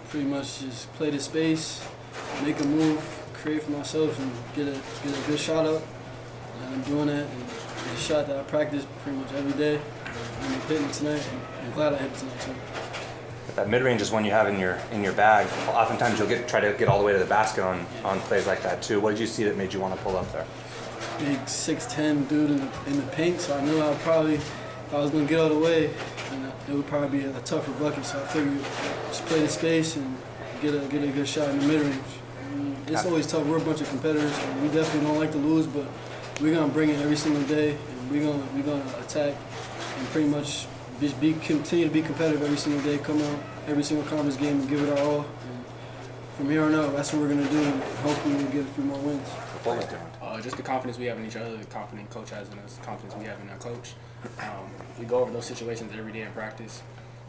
pretty much just play the space, make a move, create for myself, and get a good shot up. And I'm doing that, and it's a shot that I practice pretty much every day. And I'm hitting it tonight, and I'm glad I hit it tonight too. That mid-range is one you have in your bag. Oftentimes you'll try to get all the way to the basket on plays like that too. What did you see that made you want to pull up there? Big 6'10" dude in the paint, so I knew I would probably, if I was going to get all the way, it would probably be a tougher bucket. So I figured just play the space and get a good shot in the mid-range. It's always tough. We're a bunch of competitors. And we definitely don't like to lose, but we're going to bring it every single day, and we're going to attack and pretty much just continue to be competitive every single day, come out every single conference game and give it our all. And from here on out, that's what we're going to do, and hopefully we'll get a few more wins. Just the confidence we have in each other, the confidence coach has in us, the confidence we have in our coach. We go over those situations every day in practice,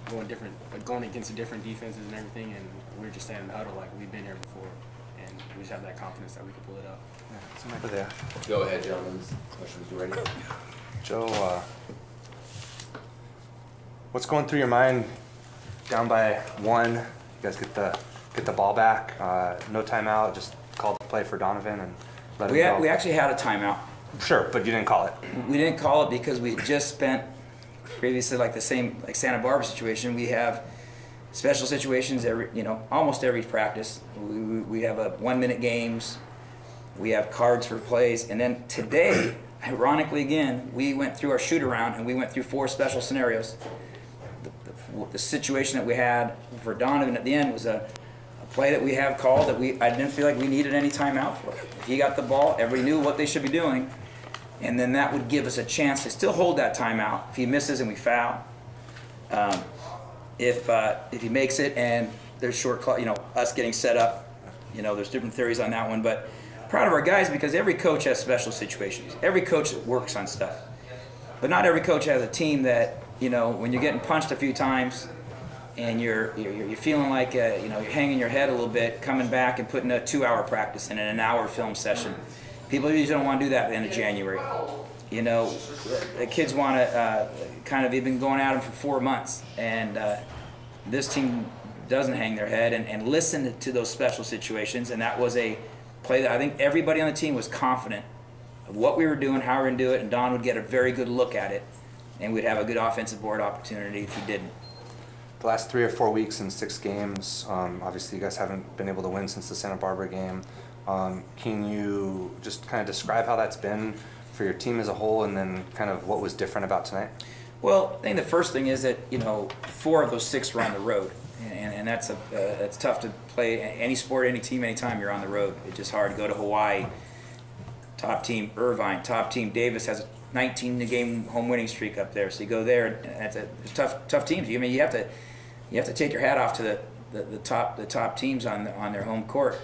going against the different defenses and everything, and we're just staying in the huddle like we've been here before, and we just have that confidence that we can pull it up. Over there. Go ahead, gentlemen. Questions, you ready? Joe, what's going through your mind? Down by 1, you guys get the ball back. No timeout. Just called the play for Donovan and let him go. We actually had a timeout. Sure, but you didn't call it. We didn't call it because we had just spent previously like Santa Barbara situation. We have special situations almost every practice. We have 1-minute games. We have cards for plays, and then today, ironically again, we went through our shoot around and we went through 4 special scenarios. The situation that we had for Donovan at the end was a play that we have called that I didn't feel like we needed any timeout for. If he got the ball, everybody knew what they should be doing, and then that would give us a chance to still hold that timeout. If he misses and we foul, if he makes it and there's short clock, us getting set up, there's different theories on that one, but proud of our guys because every coach has special situations. Every coach works on stuff, but not every coach has a team that when you're getting punched a few times and you're feeling like you're hanging your head a little bit, coming back and putting a 2-hour practice in and an hour film session. People usually don't want to do that at the end of January. The kids want to they've been going at them for 4 months, and this team doesn't hang their head and listen to those special situations, and that was a play that I think everybody on the team was confident of what we were doing, how we were going to do it, and Don would get a very good look at it, and we'd have a good offensive board opportunity if he didn't. The last 3 or 4 weeks in 6 games, obviously you guys haven't been able to win since the Santa Barbara game. Can you just kind of describe how that's been for your team as a whole, and then kind of what was different about tonight? Well, I think the first thing is that 4 of those 6 were on the road, and that's tough to play any sport, any team, anytime you're on the road. It's just hard to go to Hawaii. Top team Irvine, top team Davis has a 19-game home winning streak up there. So you go there, and it's tough teams. You have to take your hat off to the top teams on their home court.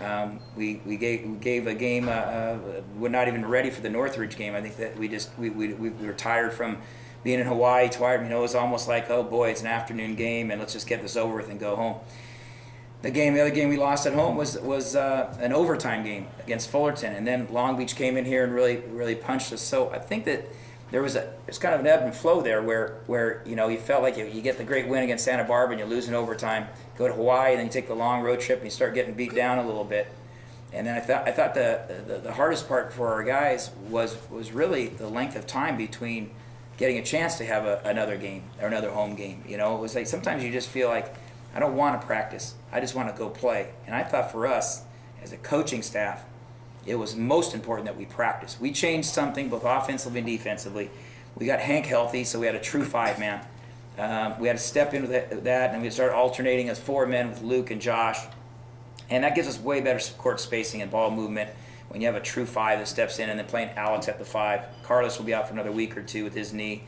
We gave a game. We're not even ready for the Northridge game. I think that we were tired from being in Hawaii. Tired. It was almost like, oh boy, it's an afternoon game, and let's just get this over with and go home. The other game we lost at home was an overtime game against Fullerton, and then Long Beach came in here and really punched us. So I think that there's kind of an ebb and flow there where you felt like you get the great win against Santa Barbara and you lose in overtime, go to Hawaii, and then you take the long road trip and you start getting beat down a little bit. And then I thought the hardest part for our guys was really the length of time between getting a chance to have another game or another home game. It was like sometimes you just feel like, I don't want to practice. I just want to go play. And I thought for us, as a coaching staff, it was most important that we practice. We changed something both offensively and defensively. We got Hank healthy, so we had a true 5-man. We had to step into that, and we started alternating as 4 men with Luke and Josh. And that gives us way better court spacing and ball movement when you have a true 5 that steps in, and then playing Alex at the 5. Carlos will be out for another week or 2 with his knee.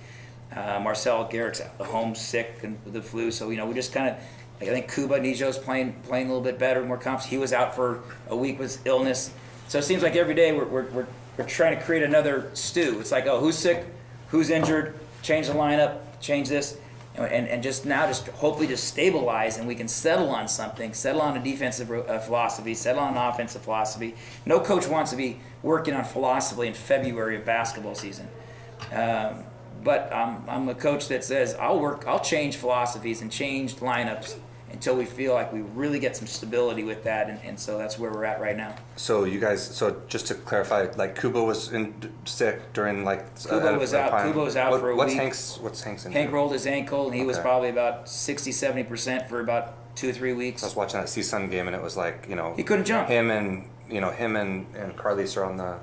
Marcel Garrett's at home sick and with the flu, so we just kind of. I think Kuba Nijo's playing a little bit better, more confident. He was out for a week with illness. So it seems like every day we're trying to create another stew. It's like, oh, who's sick, who's injured, change the lineup, change this, and just hopefully just stabilize, and we can settle on something, settle on a defensive philosophy, settle on an offensive philosophy. No coach wants to be working on philosophy in February of basketball season. But I'm a coach that says I'll change philosophies and change lineups until we feel like we really get some stability with that, and so that's where we're at right now. So you guys, so just to clarify, like Kubo was sick during like Kubo was out. Kubo was out for a what's week. What's Hank's injury? Hank rolled his ankle, and he was Okay. probably about 60-70% for about 2 or 3 weeks. I was watching that CSUN game, and it was like, you know, He couldn't jump. Him and Carlis are on the,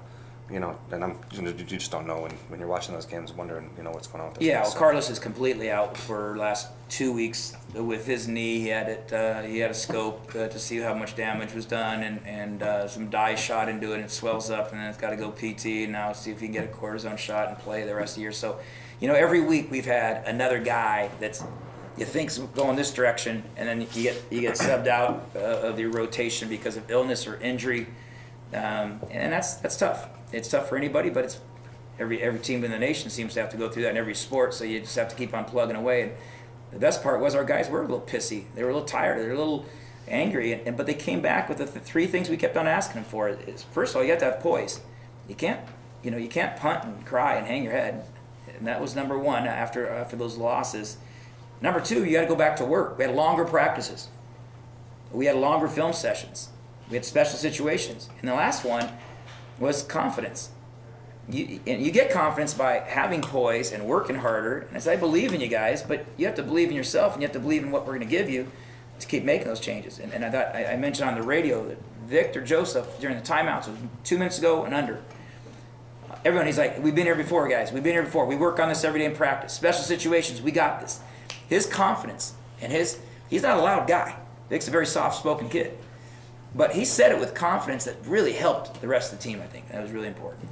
you know, and you just don't know when you're watching those games, wondering, you know, what's going on with those Yeah, guys. well, So- Carlos is completely out for last 2 weeks with his knee. He had it. He had a scope to see how much damage was done, and some dye shot into it, and it swells up, and then it's got to go PT. And now see if he can get a cortisone shot and play the rest of the year. So, you know, every week we've had another guy that's you think's going this direction, and then you get subbed out of your rotation because of illness or injury, and that's tough. It's tough for anybody, but it's every team in the nation seems to have to go through that in every sport. So you just have to keep on plugging away. And the best part was our guys were a little pissy. They were a little tired. They were a little angry. But they came back with the three things we kept on asking them for. Is first of all, you have to have poise. You can't punt and cry and hang your head. And that was number one after those losses. Number two, you got to go back to work. We had longer practices. We had longer film sessions. We had special situations. And the last one was confidence. You get confidence by having poise and working harder. And as I believe in you guys, but you have to believe in yourself, and you have to believe in what we're going to give you to keep making those changes. And I thought I mentioned on the radio that Victor Joseph during the timeouts was 2 minutes ago and under. Everyone, he's like, we've been here before, guys. We've been here before. We work on this every day in practice. Special situations, we got this. His confidence and he's not a loud guy. Vic's a very soft-spoken kid. But he said it with confidence that really helped the rest of the team, I think. That was really important.